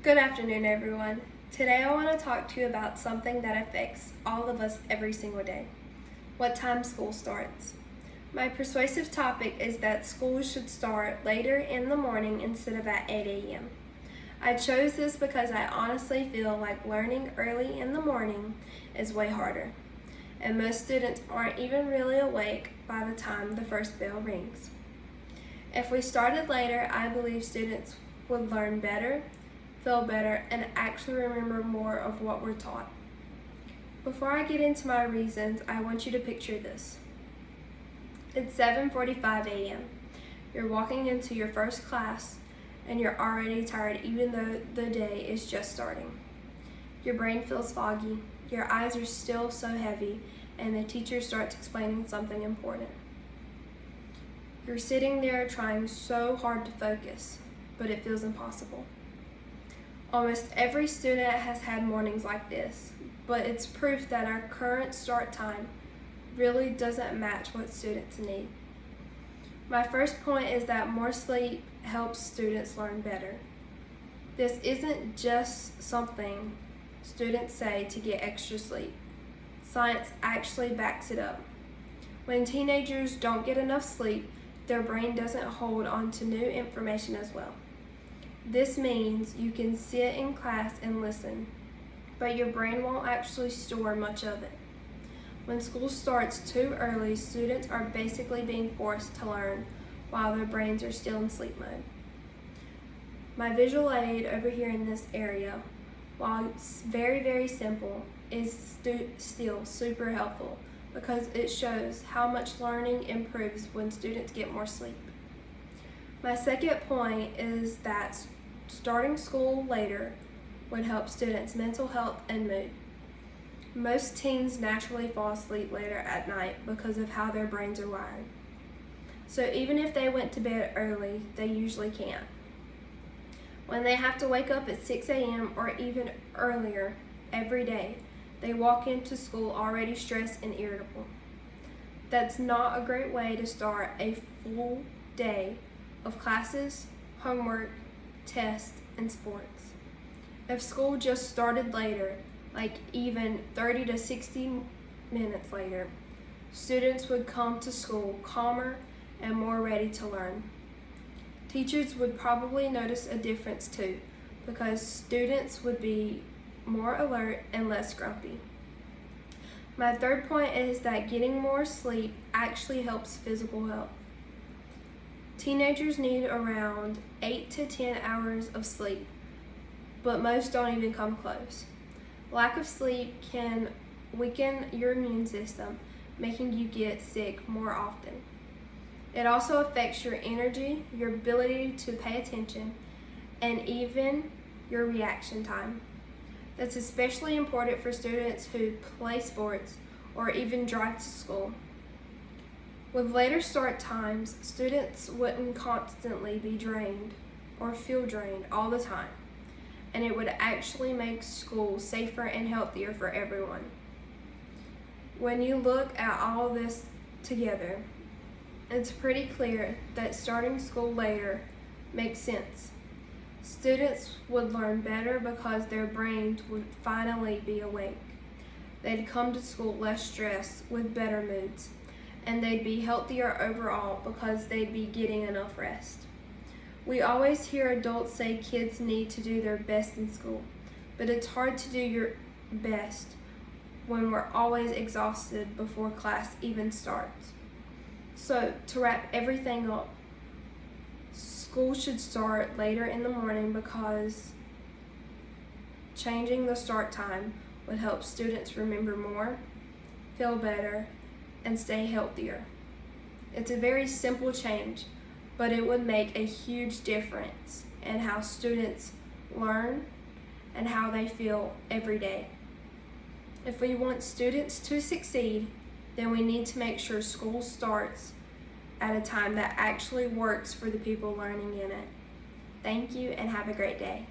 Good afternoon, everyone. Today I want to talk to you about something that affects all of us every single day. What time school starts. My persuasive topic is that school should start later in the morning instead of at 8 a.m. I chose this because I honestly feel like learning early in the morning is way harder, and most students aren't even really awake by the time the first bell rings. If we started later, I believe students would learn better, feel better, and actually remember more of what we're taught. Before I get into my reasons, I want you to picture this. It's 7:45 a.m. You're walking into your first class and you're already tired even though the day is just starting. Your brain feels foggy, your eyes are still so heavy, and the teacher starts explaining something important. You're sitting there trying so hard to focus, but it feels impossible. Almost every student has had mornings like this, but it's proof that our current start time really doesn't match what students need. My first point is that more sleep helps students learn better. This isn't just something students say to get extra sleep. Science actually backs it up. When teenagers don't get enough sleep, their brain doesn't hold on to new information as well. This means you can sit in class and listen, but your brain won't actually store much of it. When school starts too early, students are basically being forced to learn while their brains are still in sleep mode. My visual aid over here in this area, while it's very simple, is still super helpful because it shows how much learning improves when students get more sleep. My second point is that starting school later would help students' mental health and mood. Most teens naturally fall asleep later at night because of how their brains are wired. So even if they went to bed early, they usually can't. When they have to wake up at 6 a.m. or even earlier every day, they walk into school already stressed and irritable. That's not a great way to start a full day of classes, homework, tests, and sports. If school just started later, like even 30 to 60 minutes later, students would come to school calmer and more ready to learn. Teachers would probably notice a difference too, because students would be more alert and less grumpy. My third point is that getting more sleep actually helps physical health. Teenagers need around 8 to 10 hours of sleep, but most don't even come close. Lack of sleep can weaken your immune system, making you get sick more often. It also affects your energy, your ability to pay attention, and even your reaction time. That's especially important for students who play sports or even drive to school. With later start times, students wouldn't constantly be drained or feel drained all the time, and it would actually make school safer and healthier for everyone. When you look at all this together, it's pretty clear that starting school later makes sense. Students would learn better because their brains would finally be awake. They'd come to school less stressed with better moods, and they'd be healthier overall because they'd be getting enough rest. We always hear adults say kids need to do their best in school, but it's hard to do your best when we're always exhausted before class even starts. So, to wrap everything up, school should start later in the morning because changing the start time would help students remember more, feel better, and stay healthier. It's a very simple change, but it would make a huge difference in how students learn and how they feel every day. If we want students to succeed, then we need to make sure school starts at a time that actually works for the people learning in it. Thank you and have a great day.